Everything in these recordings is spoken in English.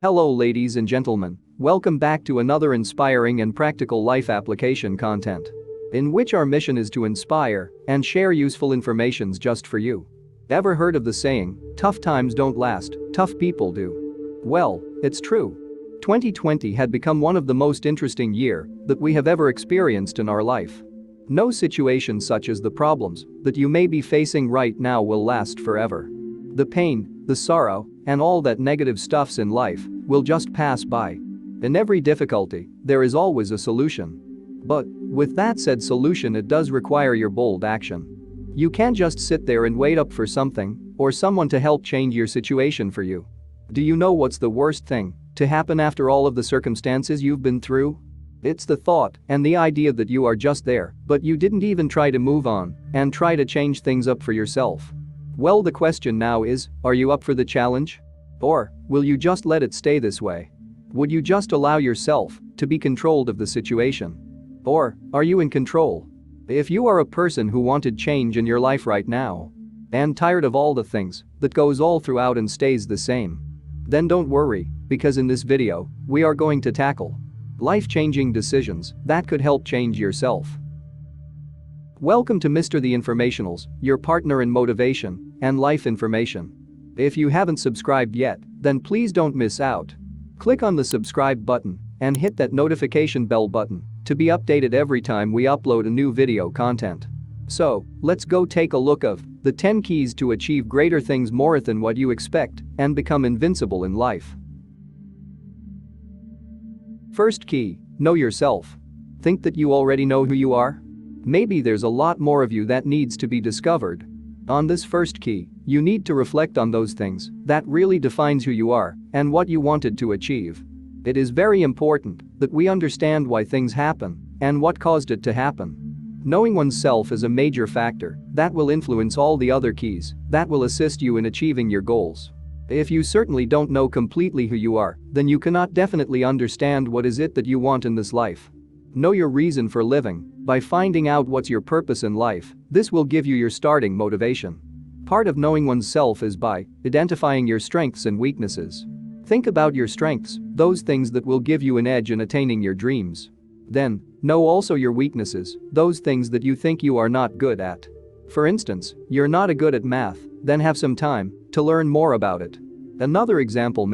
Hello ladies and gentlemen, welcome back to another inspiring and practical life application content, in which our mission is to inspire and share useful informations just for you. Ever heard of the saying, tough times don't last, tough people do? Well, it's true. 2020 had become one of the most interesting year that we have ever experienced in our life. No situation such as the problems that you may be facing right now will last forever. The pain, the sorrow, and all that negative stuffs in life will just pass by. In every difficulty, there is always a solution. But, with that said solution, it does require your bold action. You can't just sit there and wait up for something or someone to help change your situation for you. Do you know what's the worst thing to happen after all of the circumstances you've been through? It's the thought and the idea that you are just there, but you didn't even try to move on and try to change things up for yourself. Well, the question now is, are you up for the challenge? Or will you just let it stay this way? Would you just allow yourself to be controlled of the situation? Or are you in control? If you are a person who wanted change in your life right now and tired of all the things that goes all throughout and stays the same, then don't worry, because in this video, we are going to tackle life-changing decisions that could help change yourself. Welcome to Mr. The Informationals, your partner in motivation and life information. If you haven't subscribed yet, then please don't miss out. Click on the subscribe button and hit that notification bell button to be updated every time we upload a new video content. So, let's go take a look of the 10 keys to achieve greater things more than what you expect and become invincible in life. First key, know yourself. Think that you already know who you are? Maybe there's a lot more of you that needs to be discovered. On this first key, you need to reflect on those things that really defines who you are and what you wanted to achieve. It is very important that we understand why things happen and what caused it to happen. Knowing oneself is a major factor that will influence all the other keys that will assist you in achieving your goals. If you certainly don't know completely who you are, then you cannot definitely understand what is it that you want in this life. Know your reason for living by finding out what's your purpose in life. This will give you your starting motivation. Part of knowing oneself is by identifying your strengths and weaknesses. Think about your strengths, those things that will give you an edge in attaining your dreams. Then, know also your weaknesses, those things that you think you are not good at. For instance, you're not good at math, then have some time to learn more about it. Another example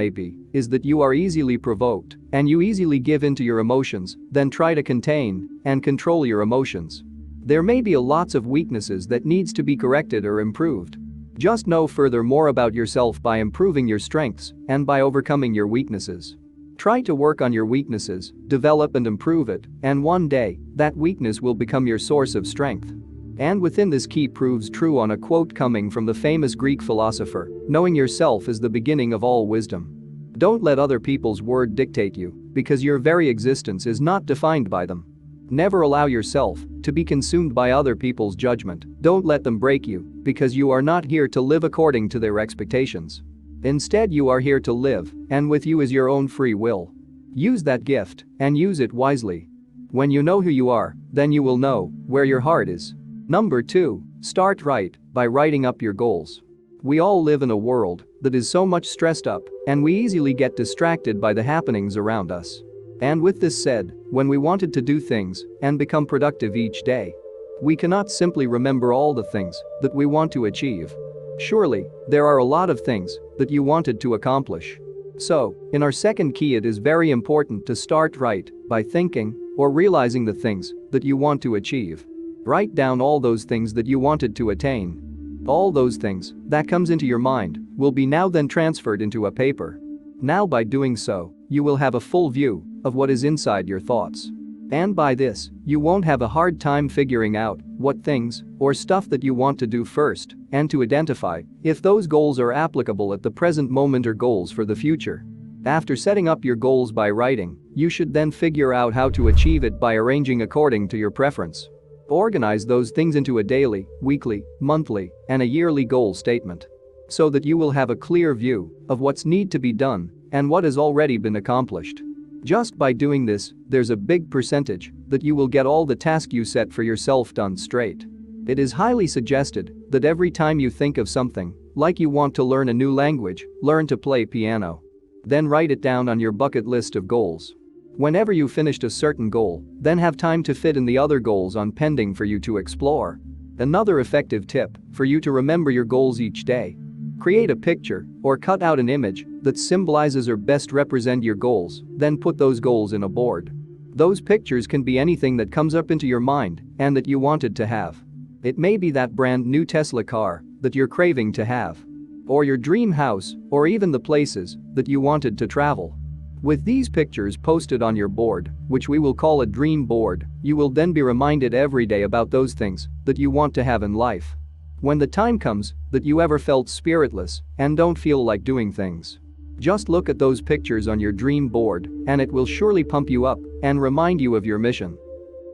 is that you are easily provoked and you easily give in to your emotions, then try to contain and control your emotions. There may be lots of weaknesses that needs to be corrected or improved. Just know further more about yourself by improving your strengths and by overcoming your weaknesses. Try to work on your weaknesses, develop and improve it, and one day, that weakness will become your source of strength. And within this key proves true on a quote coming from the famous Greek philosopher, knowing yourself is the beginning of all wisdom. Don't let other people's word dictate you, because your very existence is not defined by them. Never allow yourself to be consumed by other people's judgment. Don't let them break you, because you are not here to live according to their expectations. Instead, you are here to live, and with you is your own free will. Use that gift and use it wisely. When you know who you are, then you will know where your heart is. Number 2, start right by writing up your goals. We all live in a world that is so much stressed up, and we easily get distracted by the happenings around us. And with this said, when we wanted to do things and become productive each day, we cannot simply remember all the things that we want to achieve. Surely, there are a lot of things that you wanted to accomplish. So, in our second key, it is very important to start right by thinking or realizing the things that you want to achieve. Write down all those things that you wanted to attain. All those things that comes into your mind will be now then transferred into a paper. Now by doing so, you will have a full view of what is inside your thoughts. And by this, you won't have a hard time figuring out what things or stuff that you want to do first and to identify if those goals are applicable at the present moment or goals for the future. After setting up your goals by writing, you should then figure out how to achieve it by arranging according to your preference. Organize those things into a daily, weekly, monthly, and a yearly goal statement, so that you will have a clear view of what's need to be done and what has already been accomplished. Just by doing this, there's a big percentage that you will get all the tasks you set for yourself done straight. It is highly suggested that every time you think of something, like you want to learn a new language, learn to play piano, Then write it down on your bucket list of goals. Whenever you finished a certain goal, then have time to fit in the other goals on pending for you to explore. Another effective tip for you to remember your goals each day. Create a picture or cut out an image that symbolizes or best represent your goals, then put those goals in a board. Those pictures can be anything that comes up into your mind and that you wanted to have. It may be that brand new Tesla car that you're craving to have, or your dream house, or even the places that you wanted to travel. With these pictures posted on your board, which we will call a dream board, you will then be reminded every day about those things that you want to have in life. When the time comes that you ever felt spiritless and don't feel like doing things, just look at those pictures on your dream board and it will surely pump you up and remind you of your mission.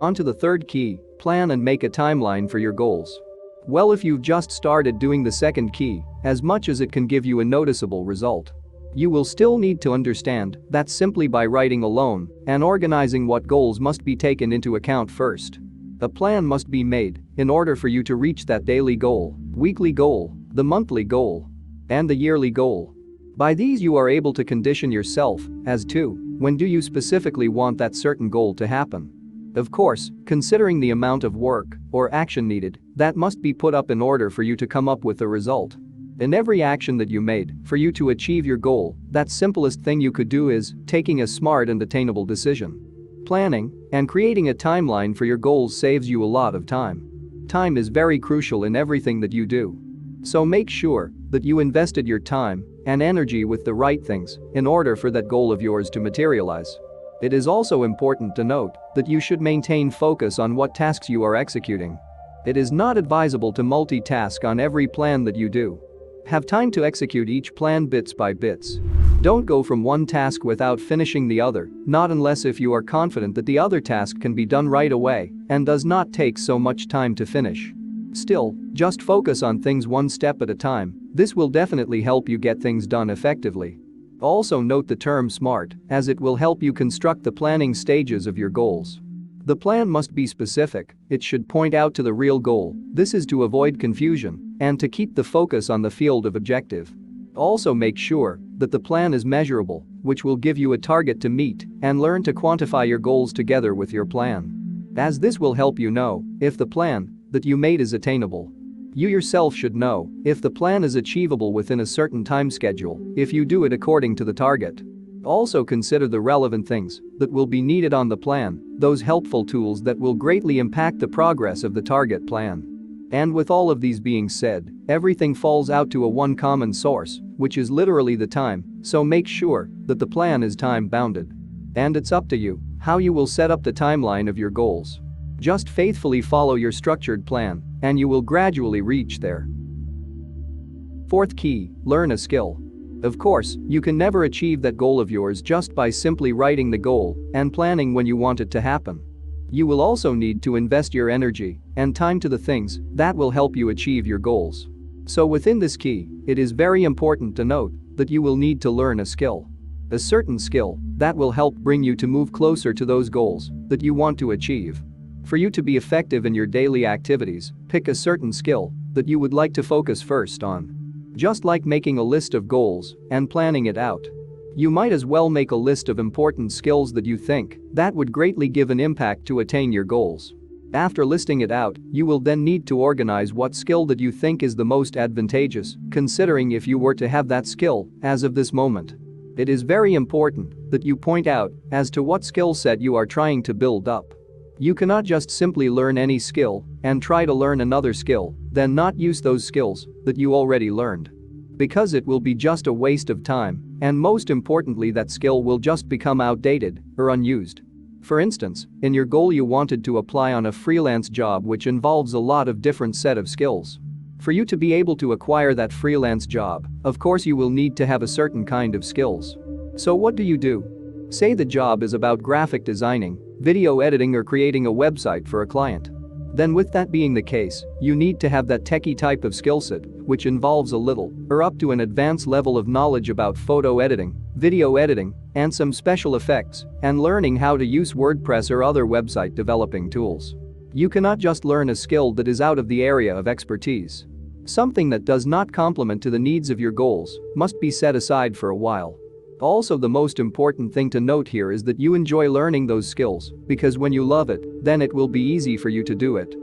On to the third key, plan and make a timeline for your goals. Well, if you've just started doing the second key, as much as it can give you a noticeable result, you will still need to understand that simply by writing alone and organizing what goals must be taken into account first. A plan must be made in order for you to reach that daily goal, weekly goal, the monthly goal, and the yearly goal. By these you are able to condition yourself as to when do you specifically want that certain goal to happen. Of course, considering the amount of work or action needed that must be put up in order for you to come up with a result. In every action that you made for you to achieve your goal, that simplest thing you could do is taking a smart and attainable decision. Planning and creating a timeline for your goals saves you a lot of time. Time is very crucial in everything that you do. So make sure that you invested your time and energy with the right things in order for that goal of yours to materialize. It is also important to note that you should maintain focus on what tasks you are executing. It is not advisable to multitask on every plan that you do. Have time to execute each plan bits by bits. Don't go from one task without finishing the other, not unless if you are confident that the other task can be done right away and does not take so much time to finish. Still, just focus on things one step at a time. This will definitely help you get things done effectively. Also note the term SMART, as it will help you construct the planning stages of your goals. The plan must be specific, it should point out to the real goal. This is to avoid confusion and to keep the focus on the field of objective. Also make sure that the plan is measurable, which will give you a target to meet and learn to quantify your goals together with your plan, as this will help you know if the plan that you made is attainable. You yourself should know if the plan is achievable within a certain time schedule if you do it according to the target. Also consider the relevant things that will be needed on the plan, those helpful tools that will greatly impact the progress of the target plan. And with all of these being said, everything falls out to a one common source, which is literally the time, so make sure that the plan is time-bounded. And it's up to you how you will set up the timeline of your goals. Just faithfully follow your structured plan, and you will gradually reach there. Fourth key, learn a skill. Of course, you can never achieve that goal of yours just by simply writing the goal and planning when you want it to happen. You will also need to invest your energy and time to the things that will help you achieve your goals. So within this key, it is very important to note that you will need to learn a skill. A certain skill that will help bring you to move closer to those goals that you want to achieve. For you to be effective in your daily activities, pick a certain skill that you would like to focus first on. Just like making a list of goals and planning it out, you might as well make a list of important skills that you think that would greatly give an impact to attain your goals. After listing it out, you will then need to organize what skill that you think is the most advantageous, considering if you were to have that skill as of this moment. It is very important that you point out as to what skill set you are trying to build up. You cannot just simply learn any skill and try to learn another skill, then not use those skills that you already learned. Because it will be just a waste of time, and most importantly that skill will just become outdated or unused. For instance, in your goal you wanted to apply on a freelance job which involves a lot of different set of skills. For you to be able to acquire that freelance job, of course you will need to have a certain kind of skills. So what do? Say the job is about graphic designing, video editing or creating a website for a client. Then with that being the case, you need to have that techie type of skill set, which involves a little or up to an advanced level of knowledge about photo editing, video editing, and some special effects, and learning how to use WordPress or other website developing tools. You cannot just learn a skill that is out of the area of expertise. Something that does not complement to the needs of your goals must be set aside for a while. Also, the most important thing to note here is that you enjoy learning those skills, because when you love it, then it will be easy for you to do it.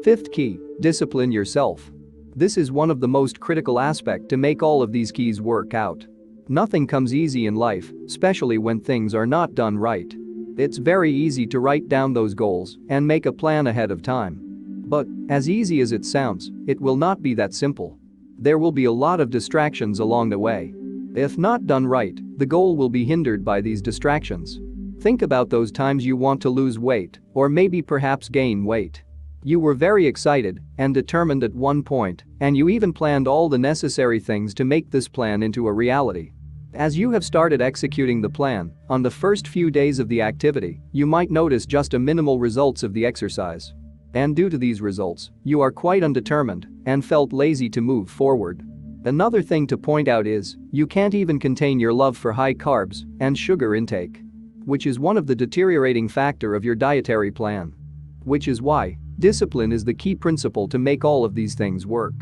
Fifth key, discipline yourself. This is one of the most critical aspects to make all of these keys work out. Nothing comes easy in life, especially when things are not done right. It's very easy to write down those goals and make a plan ahead of time. But, as easy as it sounds, it will not be that simple. There will be a lot of distractions along the way. If not done right, the goal will be hindered by these distractions. Think about those times you want to lose weight, or maybe perhaps gain weight. You were very excited and determined at one point, and you even planned all the necessary things to make this plan into a reality. As you have started executing the plan, on the first few days of the activity, you might notice just a minimal results of the exercise. And due to these results, you are quite undetermined and felt lazy to move forward. Another thing to point out is, you can't even contain your love for high carbs and sugar intake, which is one of the deteriorating factor of your dietary plan. Which is why discipline is the key principle to make all of these things work.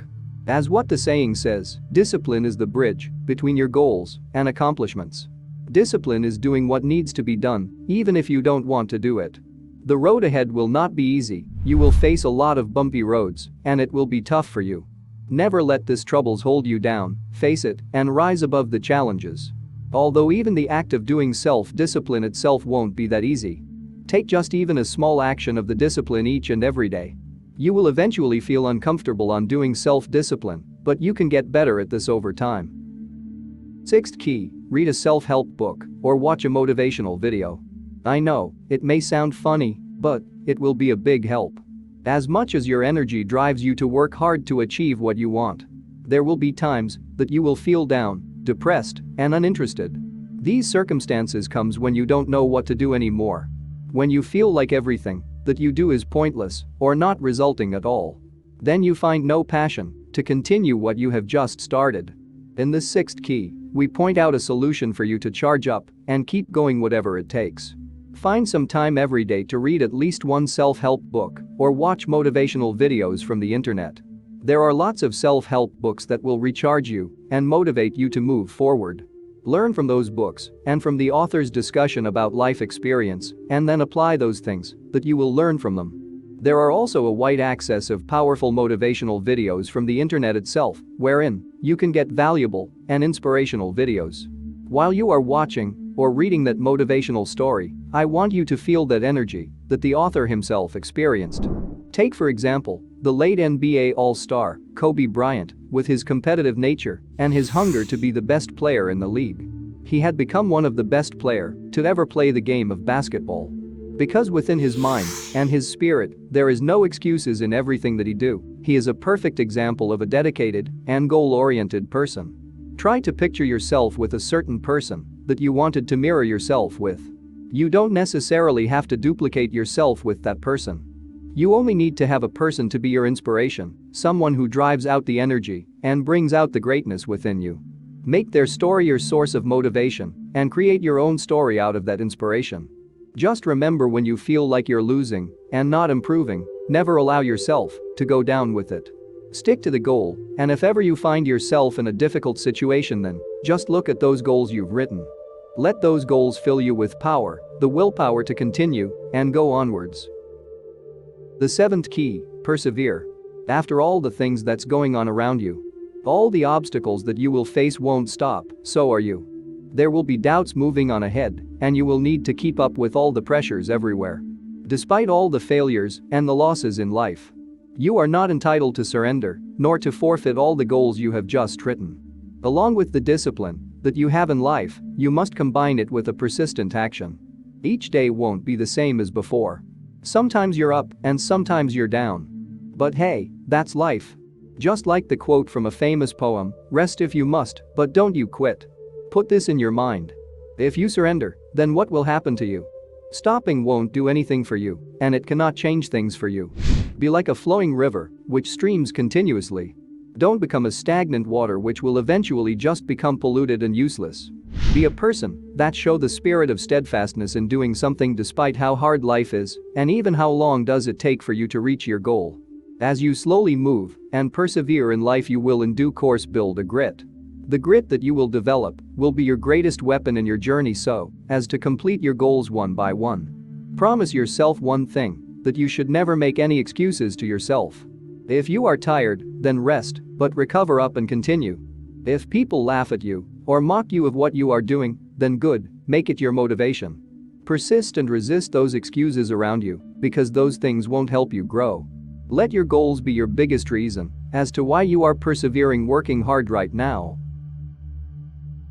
As what the saying says, discipline is the bridge between your goals and accomplishments. Discipline is doing what needs to be done, even if you don't want to do it. The road ahead will not be easy, you will face a lot of bumpy roads, and it will be tough for you. Never let these troubles hold you down, face it, and rise above the challenges. Although even the act of doing self-discipline itself won't be that easy. Take just even a small action of the discipline each and every day. You will eventually feel uncomfortable on doing self-discipline, but you can get better at this over time. Sixth key, read a self-help book or watch a motivational video. I know, it may sound funny, but it will be a big help. As much as your energy drives you to work hard to achieve what you want, there will be times that you will feel down, depressed, and uninterested. These circumstances comes when you don't know what to do anymore. When you feel like everything that you do is pointless or not resulting at all. Then you find no passion to continue what you have just started. In this sixth key, we point out a solution for you to charge up and keep going whatever it takes. Find some time every day to read at least one self-help book or watch motivational videos from the internet. There are lots of self-help books that will recharge you and motivate you to move forward. Learn from those books and from the author's discussion about life experience, and then apply those things that you will learn from them. There are also a wide access of powerful motivational videos from the internet itself, wherein you can get valuable and inspirational videos. While you are watching or reading that motivational story, I want you to feel that energy that the author himself experienced. Take for example, the late NBA All-Star, Kobe Bryant, with his competitive nature and his hunger to be the best player in the league. He had become one of the best players to ever play the game of basketball. Because within his mind and his spirit, there is no excuses in everything that he do. He is a perfect example of a dedicated and goal-oriented person. Try to picture yourself with a certain person that you wanted to mirror yourself with. You don't necessarily have to duplicate yourself with that person. You only need to have a person to be your inspiration, someone who drives out the energy and brings out the greatness within you. Make their story your source of motivation and create your own story out of that inspiration. Just remember, when you feel like you're losing and not improving, never allow yourself to go down with it. Stick to the goal, and if ever you find yourself in a difficult situation, then just look at those goals you've written. Let those goals fill you with power, the willpower to continue and go onwards. The seventh key, persevere. After all the things that's going on around you, all the obstacles that you will face won't stop, so are you. There will be doubts moving on ahead, and you will need to keep up with all the pressures everywhere. Despite all the failures and the losses in life, you are not entitled to surrender, nor to forfeit all the goals you have just written. Along with the discipline that you have in life, you must combine it with a persistent action. Each day won't be the same as before. Sometimes you're up and sometimes you're down. But hey, that's life. Just like the quote from a famous poem, rest if you must, but don't you quit. Put this in your mind. If you surrender, then what will happen to you? Stopping won't do anything for you, and it cannot change things for you. Be like a flowing river, which streams continuously. Don't become a stagnant water which will eventually just become polluted and useless. Be a person that show the spirit of steadfastness in doing something despite how hard life is, and even how long does it take for you to reach your goal. As you slowly move and persevere in life, you will in due course build a grit. The grit that you will develop will be your greatest weapon in your journey so as to complete your goals one by one. Promise yourself one thing, that you should never make any excuses to yourself. If you are tired, then rest, but recover up and continue. If people laugh at you or mock you of what you are doing, then good, make it your motivation. Persist and resist those excuses around you, because those things won't help you grow. Let your goals be your biggest reason as to why you are persevering, working hard right now.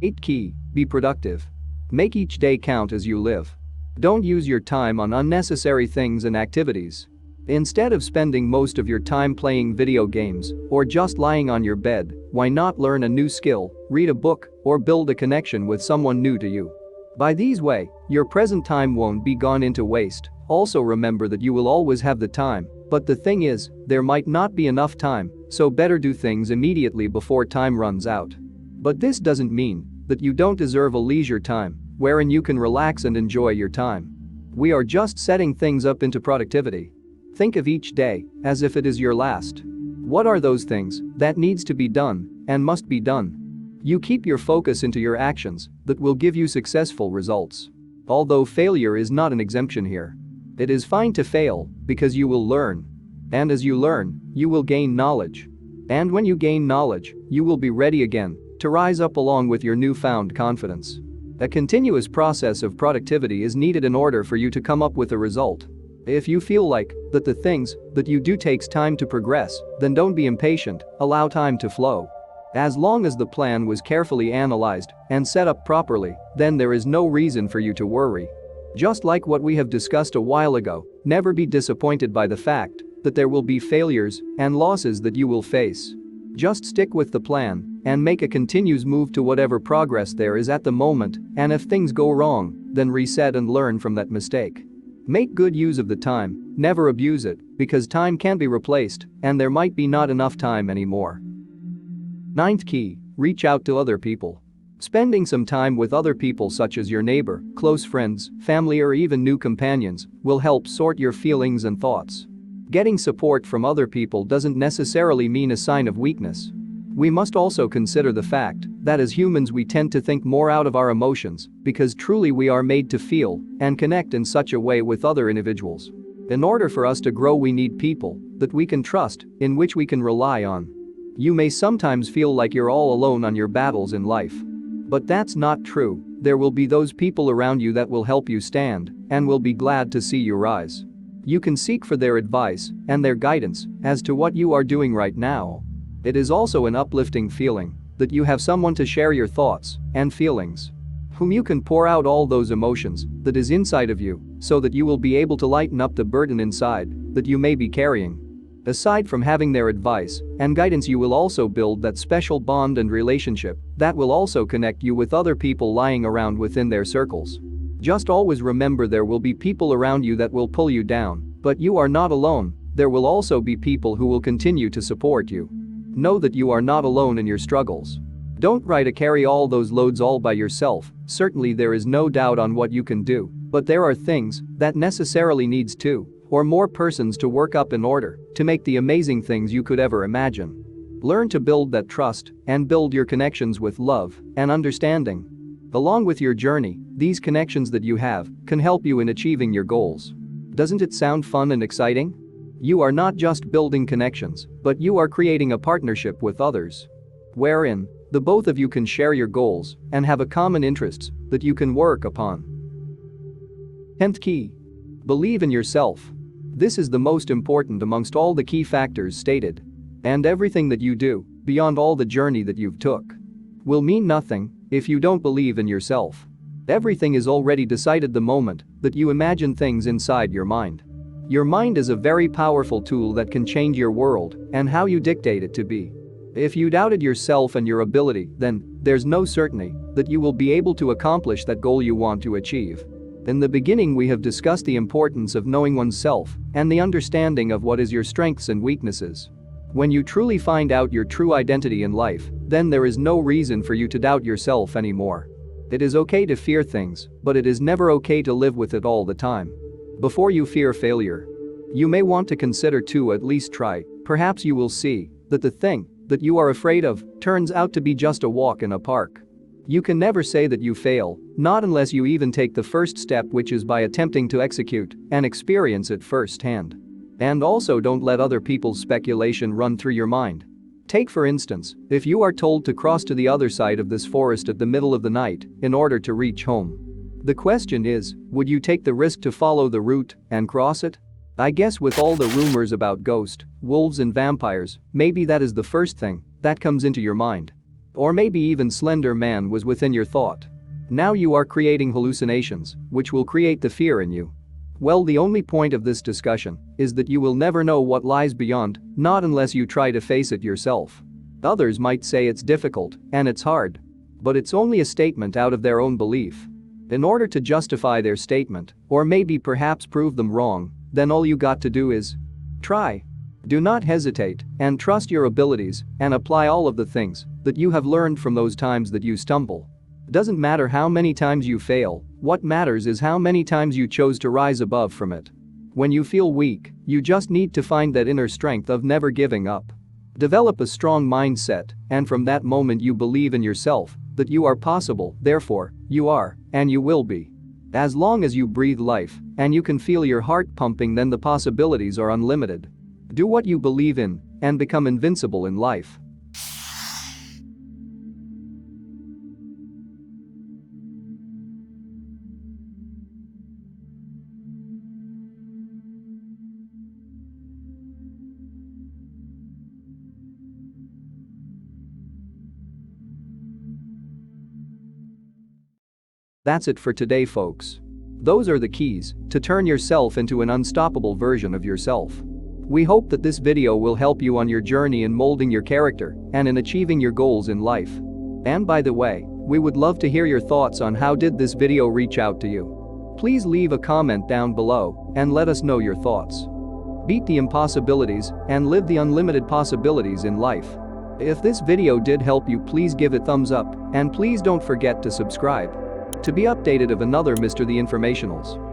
8 Key, be productive. Make each day count as you live. Don't use your time on unnecessary things and activities. Instead of spending most of your time playing video games or just lying on your bed, why not learn a new skill, read a book, or build a connection with someone new to you? By these way, your present time won't be gone into waste. Also remember that you will always have the time, but the thing is, there might not be enough time, so better do things immediately before time runs out. But this doesn't mean that you don't deserve a leisure time wherein you can relax and enjoy your time. We are just setting things up into productivity. Think of each day as if it is your last. What are those things that needs to be done and must be done? You keep your focus into your actions that will give you successful results. Although failure is not an exemption here. It is fine to fail because you will learn. And as you learn, you will gain knowledge. And when you gain knowledge, you will be ready again to rise up along with your newfound confidence. A continuous process of productivity is needed in order for you to come up with a result. If you feel like that the things that you do takes time to progress, then don't be impatient, allow time to flow. As long as the plan was carefully analyzed and set up properly, then there is no reason for you to worry. Just like what we have discussed a while ago, never be disappointed by the fact that there will be failures and losses that you will face. Just stick with the plan and make a continuous move to whatever progress there is at the moment, and if things go wrong, then reset and learn from that mistake. Make good use of the time, never abuse it, because time can be replaced and there might be not enough time anymore. 9th Key, reach out to other people. Spending some time with other people such as your neighbor, close friends, family, or even new companions will help sort your feelings and thoughts. Getting support from other people doesn't necessarily mean a sign of weakness. We must also consider the fact that as humans we tend to think more out of our emotions because truly we are made to feel and connect in such a way with other individuals. In order for us to grow, we need people that we can trust, in which we can rely on. You may sometimes feel like you're all alone on your battles in life. But that's not true. There will be those people around you that will help you stand and will be glad to see you rise. You can seek for their advice and their guidance as to what you are doing right now. It is also an uplifting feeling that you have someone to share your thoughts and feelings, whom you can pour out all those emotions that is inside of you so that you will be able to lighten up the burden inside that you may be carrying. Aside from having their advice and guidance, you will also build that special bond and relationship that will also connect you with other people lying around within their circles. Just always remember there will be people around you that will pull you down, but you are not alone. There will also be people who will continue to support you. Know that you are not alone in your struggles. Don't try to carry all those loads all by yourself. Certainly there is no doubt on what you can do, but there are things that necessarily needs two or more persons to work up in order to make the amazing things you could ever imagine. Learn to build that trust and build your connections with love and understanding. Along with your journey, these connections that you have can help you in achieving your goals. Doesn't it sound fun and exciting? You are not just building connections, but you are creating a partnership with others, wherein the both of you can share your goals and have a common interests that you can work upon. 10th Key, believe in yourself. This is the most important amongst all the key factors stated. And everything that you do, beyond all the journey that you've took, will mean nothing if you don't believe in yourself. Everything is already decided the moment that you imagine things inside your mind. Your mind is a very powerful tool that can change your world and how you dictate it to be. If you doubted yourself and your ability, then there's no certainty that you will be able to accomplish that goal you want to achieve. In the beginning, we have discussed the importance of knowing oneself and the understanding of what is your strengths and weaknesses. When you truly find out your true identity in life, then there is no reason for you to doubt yourself anymore. It is okay to fear things, but it is never okay to live with it all the time. Before you fear failure, you may want to consider to at least try. Perhaps you will see that the thing that you are afraid of turns out to be just a walk in a park. You can never say that you fail, not unless you even take the first step, which is by attempting to execute and experience it firsthand. And also, don't let other people's speculation run through your mind. Take for instance, if you are told to cross to the other side of this forest at the middle of the night in order to reach home. The question is, would you take the risk to follow the route and cross it? I guess with all the rumors about ghosts, wolves and vampires, maybe that is the first thing that comes into your mind. Or maybe even Slender Man was within your thought. Now you are creating hallucinations, which will create the fear in you. Well, the only point of this discussion is that you will never know what lies beyond, not unless you try to face it yourself. Others might say it's difficult and it's hard. But it's only a statement out of their own belief. In order to justify their statement, or maybe perhaps prove them wrong, then all you got to do is try. Do not hesitate and trust your abilities and apply all of the things that you have learned from those times that you stumble. Doesn't matter how many times you fail, what matters is how many times you chose to rise above from it. When you feel weak, you just need to find that inner strength of never giving up. Develop a strong mindset, and from that moment you believe in yourself, that you are possible, therefore, you are, and you will be. As long as you breathe life and you can feel your heart pumping, then the possibilities are unlimited. Do what you believe in and become invincible in life. That's it for today, folks. Those are the keys to turn yourself into an unstoppable version of yourself. We hope that this video will help you on your journey in molding your character and in achieving your goals in life. And by the way, we would love to hear your thoughts on how did this video reach out to you. Please leave a comment down below and let us know your thoughts. Beat the impossibilities and live the unlimited possibilities in life. If this video did help you, please give it thumbs up and please don't forget to subscribe to be updated of another Mr. The Informationals.